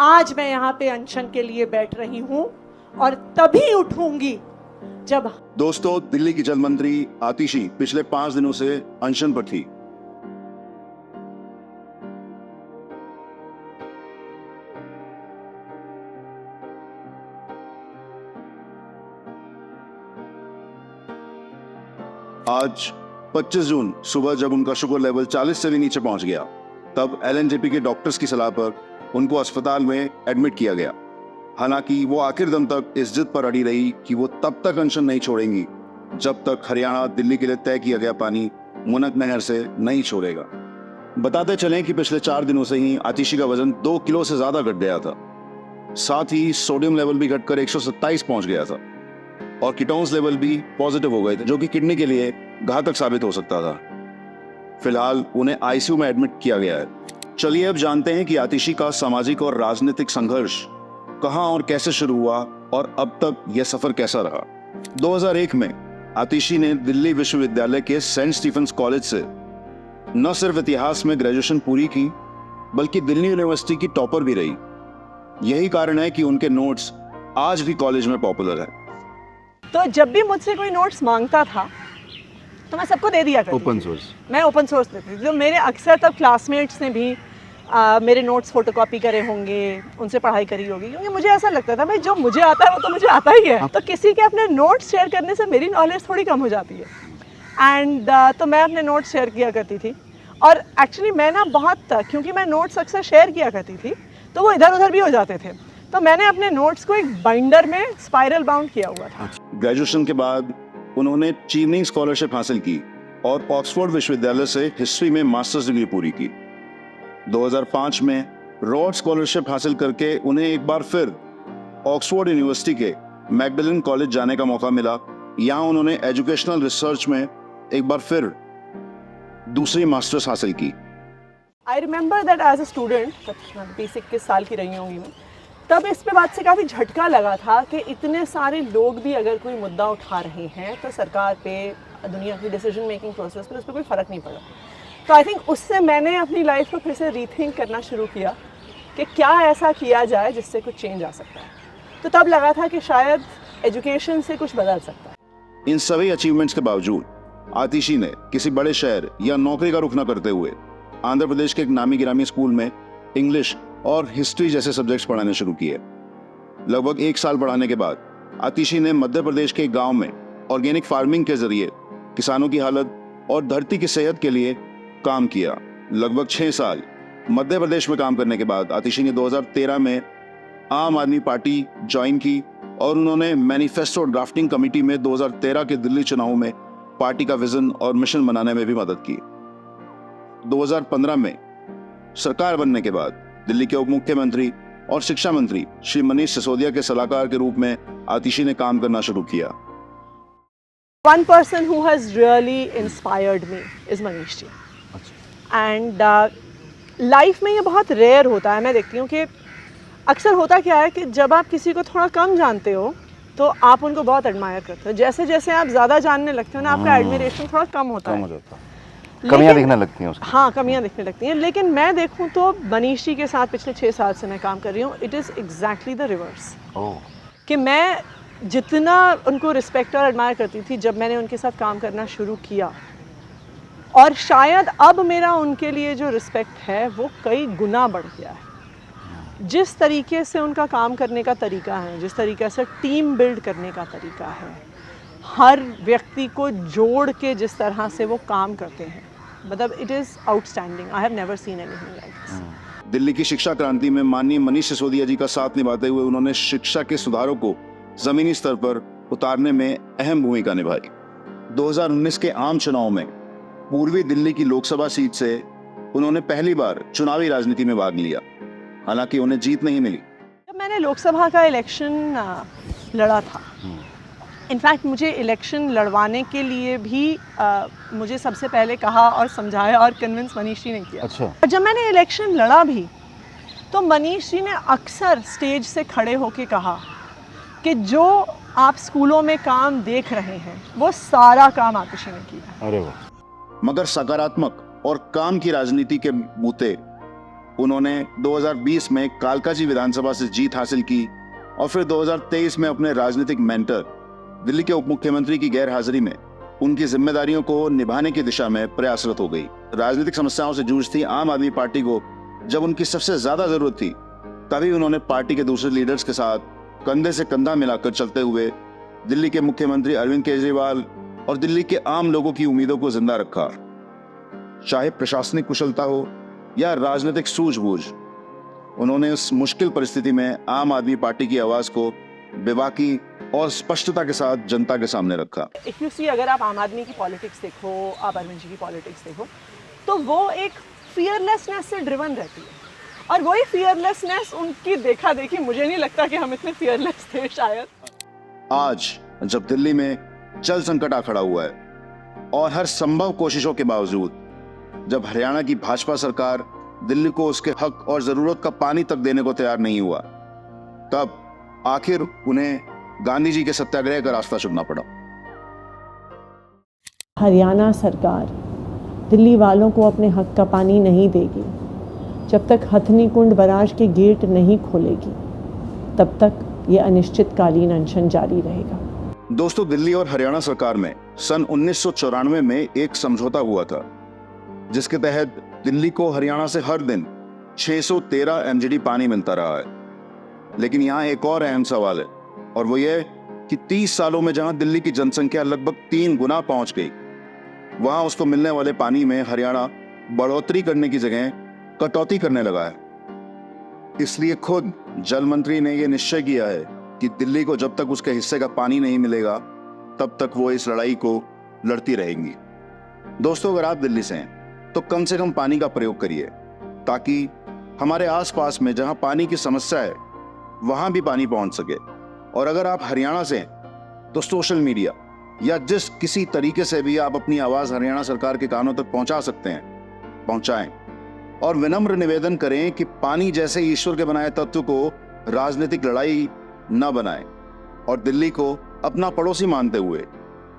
आज मैं यहाँ पे अनशन के लिए बैठ रही हूँ और तभी उठूंगी जब। दोस्तों, दिल्ली की जल मंत्री आतिशी पिछले 5 दिनों से अनशन पर थी। आज 25 जून सुबह जब उनका शुगर लेवल 40 से भी नीचे पहुंच गया, तब एलएनजेपी के डॉक्टर्स की सलाह पर उनको अस्पताल में एडमिट किया गया। हालांकि वो आखिर दम तक इस जिद पर अड़ी रही कि वो तब तक अनशन नहीं छोड़ेंगी जब तक हरियाणा दिल्ली के लिए तय किया गया पानी मुनक नहर से नहीं छोड़ेगा। बताते चलें कि पिछले 4 दिनों से ही आतिशी का वजन 2 किलो से ज्यादा घट गया था। साथ ही सोडियम लेवल भी घटकर 127 पहुंच गया था और कीटोन्स लेवल भी पॉजिटिव हो गए थे, जो कि किडनी के लिए घातक साबित हो सकता था। फिलहाल उन्हें आईसीयू में एडमिट किया गया है। चलिए अब जानते हैं कि आतिशी का सामाजिक और राजनीतिक संघर्ष कहां और कैसे शुरू हुआ और अब तक यह सफर कैसा रहा। 2001 में आतिशी ने दिल्ली विश्वविद्यालय के सेंट स्टीफेंस कॉलेज से न सिर्फ इतिहास में ग्रेजुएशन पूरी की, बल्कि दिल्ली यूनिवर्सिटी की टॉपर भी रही। यही कारण है कि उनके नोट्स आज भी कॉलेज में पॉपुलर है। तो जब भी मुझसे कोई नोट्स मांगता था तो मैं सबको दे दिया करती ओपन थी। सोर्स मैं ओपन सोर्स देती थी। तो मेरे अक्सर तब क्लासमेट्स ने भी मेरे नोट्स फोटोकॉपी करे होंगे, उनसे पढ़ाई करी होगी, क्योंकि मुझे ऐसा लगता था भाई जो मुझे आता है वो तो मुझे आता ही है। तो किसी के अपने नोट्स शेयर करने से मेरी नॉलेज थोड़ी कम हो जाती है। एंड तो मैं अपने नोट्स शेयर किया करती थी। और एक्चुअली मैं ना बहुत, क्योंकि मैं नोट्स अक्सर शेयर किया करती थी तो वो इधर उधर भी हो जाते थे, तो मैंने अपने नोट्स को एक बाइंडर में स्पाइरल बाउंड किया हुआ था। ग्रेजुएशन के बाद उन्होंने चीवनिंग स्कॉलरशिप हासिल की और ऑक्सफोर्ड विश्वविद्यालय से हिस्ट्री में मास्टर्स डिग्री पूरी की। 2005 में रॉड स्कॉलरशिप हासिल करके उन्हें एक बार फिर ऑक्सफोर्ड यूनिवर्सिटी के मैगडलन कॉलेज जाने का मौका मिला। यहाँ उन्होंने एजुकेशनल रिसर्च में एक बार फिर दूसरी मास्टर्स हासिल की। I remember that as a student, जब 20-21 साल की रही होंगी मैं, तब इस पे बात से काफ़ी झटका लगा था कि इतने सारे लोग भी अगर कोई मुद्दा उठा रहे हैं तो सरकार पे, दुनिया की डिसीजन मेकिंग प्रोसेस पर उस पर कोई फ़र्क नहीं पड़ा। तो आई थिंक उससे मैंने अपनी लाइफ को फिर से रीथिंक करना शुरू किया कि क्या ऐसा किया जाए जिससे कुछ चेंज आ सकता है। तो तब लगा था कि शायद एजुकेशन से कुछ बदल सकता है। इन सभी अचीवमेंट्स के बावजूद आतिशी ने किसी बड़े शहर या नौकरी का रुख न करते हुए आंध्र प्रदेश के एक नामी गिरामी स्कूल में इंग्लिश और हिस्ट्री जैसे सब्जेक्ट्स पढ़ाने शुरू किए। लगभग 1 साल पढ़ाने के बाद आतिशी ने मध्य प्रदेश के एक गांव में ऑर्गेनिक फार्मिंग के जरिए किसानों की हालत और धरती की सेहत के लिए काम किया। लगभग 6 साल मध्य प्रदेश में काम करने के बाद आतिशी ने 2013 में आम आदमी पार्टी ज्वाइन की और उन्होंने मैनिफेस्टो ड्राफ्टिंग कमेटी में 2013 के दिल्ली चुनाव में पार्टी का विजन और मिशन बनाने में भी मदद की। 2015 में सरकार बनने के बाद दिल्ली के उप मुख्यमंत्री और शिक्षा मंत्री श्री मनीष सिसोदिया के सलाहकार के रूप में आतिशी ने काम करना शुरू किया। One person who has really inspired me is Manish ji. And life में ये बहुत रेयर होता है। मैं देखती हूँ कि अक्सर होता क्या है कि जब आप किसी को थोड़ा कम जानते हो तो आप उनको बहुत एडमायर करते हो। जैसे जैसे आप ज़्यादा जानने लगते हो ना, आपका एडमिरेशन थोड़ा कम होता है, कमियां दिखने लगती हैं उसकी। हाँ, कमियां दिखने लगती हैं। लेकिन मैं देखूं तो मनीष जी के साथ पिछले 6 साल से मैं काम कर रही हूँ। It is exactly the reverse. कि मैं जितना उनको रिस्पेक्ट और एडमायर करती थी जब मैंने उनके साथ काम करना शुरू किया, और शायद अब मेरा उनके लिए जो रिस्पेक्ट है वो कई गुना बढ़ गया है। जिस तरीके से उनका काम करने का तरीका है, जिस तरीके से टीम बिल्ड करने का तरीका है, हर व्यक्ति को जोड़ के जिस तरह से वो काम करते हैं, मतलब it is outstanding. I have never seen anything like this. Delhi की शिक्षा क्रांति में माननीय मनीष सिसोदिया जी का साथ निभाते हुए उन्होंने शिक्षा के सुधारों को जमीनी स्तर पर उतारने में अहम भूमिका निभाई। 2019 के आम चुनाव में पूर्वी दिल्ली की लोकसभा सीट से उन्होंने पहली बार चुनावी राजनीति में भाग लिया। हालांकि उन्हें जीत नहीं मिली। जब मैंने लोकसभा का इलेक्शन लड़ा था, इनफैक्ट मुझे इलेक्शन लड़वाने के लिए भी मुझे सबसे पहले कहा और समझाया और कन्विंस मनीष जी ने किया। अच्छा। और जब मैंने इलेक्शन लड़ा भी तो मनीष जी ने अक्सर स्टेज से खड़े होकर कहा कि जो आप स्कूलों में काम देख रहे हैं वो सारा काम आतिशी ने किया। अरे वाह। मगर सकारात्मक और काम की राजनीति के बूते उन्होंने 2020 में कालकाजी विधानसभा से जीत हासिल की और फिर 2023 में अपने राजनीतिक मेंटर दिल्ली के उप मुख्यमंत्री की गैर हाजिरी में उनकी जिम्मेदारियों को निभाने की दिशा में प्रयासरत हो गई। राजनीतिक समस्याओं से जूझती आम आदमी पार्टी को जब उनकी सबसे ज्यादा जरूरत थी, तभी उन्होंने पार्टी के दूसरे लीडर्स के साथ कंधे से कंधा मिलाकर चलते हुए दिल्ली के मुख्यमंत्री अरविंद केजरीवाल और दिल्ली के आम लोगों की उम्मीदों को जिंदा रखा। चाहे प्रशासनिक कुशलता हो या राजनीतिक सूझबूझ, उन्होंने उस मुश्किल परिस्थिति में आम आदमी पार्टी की आवाज को बेबाकी और स्पष्टता के साथ जनता के सामने रखा। इफ यू सी, अगर आप आम आदमी की पॉलिटिक्स देखो, आप अरविंद जी की पॉलिटिक्स देखो, तो वो एक फियरलेसनेस से ड्रिवन रहती है और वही फियरलेसनेस उनकी देखा देखी मुझे नहीं लगता कि हम इतने फियरलेस थे शायद। आज जब दिल्ली में जल संकट आ खड़ा हुआ है और हर संभव कोशिशों के बावजूद जब हरियाणा की भाजपा सरकार दिल्ली को उसके हक और जरूरत का पानी तक देने को तैयार नहीं हुआ, तब आखिर उन्हें गांधी जी के सत्याग्रह का रास्ता चुनना पड़ा। हरियाणा सरकार दिल्ली वालों को अपने हक का पानी नहीं देगी, जब तक हथनी कुंड बराज के गेट नहीं खोलेगी, तब तक ये अनिश्चितकालीन अनशन जारी रहेगा। दोस्तों, दिल्ली और हरियाणा सरकार में सन 1994 में एक समझौता हुआ था, जिसके तहत दिल्ली को हरियाणा से हर दिन 613 एमजीडी पानी मिलता रहा है। लेकिन यहाँ एक और अहम सवाल है, और वो ये कि 30 सालों में जहां दिल्ली की जनसंख्या लगभग 3 गुना पहुंच गई, वहां उसको मिलने वाले पानी में हरियाणा बढ़ोतरी करने की जगह कटौती करने लगा है। इसलिए खुद जल मंत्री ने यह निश्चय किया है कि दिल्ली को जब तक उसके हिस्से का पानी नहीं मिलेगा, तब तक वो इस लड़ाई को लड़ती रहेंगी। दोस्तों, अगर आप दिल्ली से हैं तो कम से कम पानी का प्रयोग करिए, ताकि हमारे आसपास में जहां पानी की समस्या है वहां भी पानी पहुंच सके। और अगर आप हरियाणा से हैं तो सोशल मीडिया या जिस किसी तरीके से भी आप अपनी आवाज हरियाणा सरकार के कानों तक पहुंचा सकते हैं, पहुंचाएं। और विनम्र निवेदन करें कि पानी जैसे ईश्वर के बनाए तत्व को राजनीतिक लड़ाई न बनाएं और दिल्ली को अपना पड़ोसी मानते हुए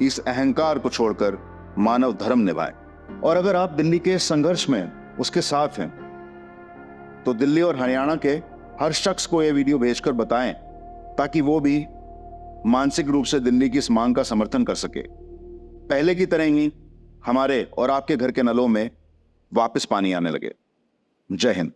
इस अहंकार को छोड़कर मानव धर्म निभाएं। और अगर आप दिल्ली के संघर्ष में उसके साथ हैं तो दिल्ली और हरियाणा के हर शख्स को यह वीडियो भेजकर बताएं, ताकि वो भी मानसिक रूप से दिल्ली की इस मांग का समर्थन कर सके। पहले की तरह ही हमारे और आपके घर के नलों में वापस पानी आने लगे। जय हिंद।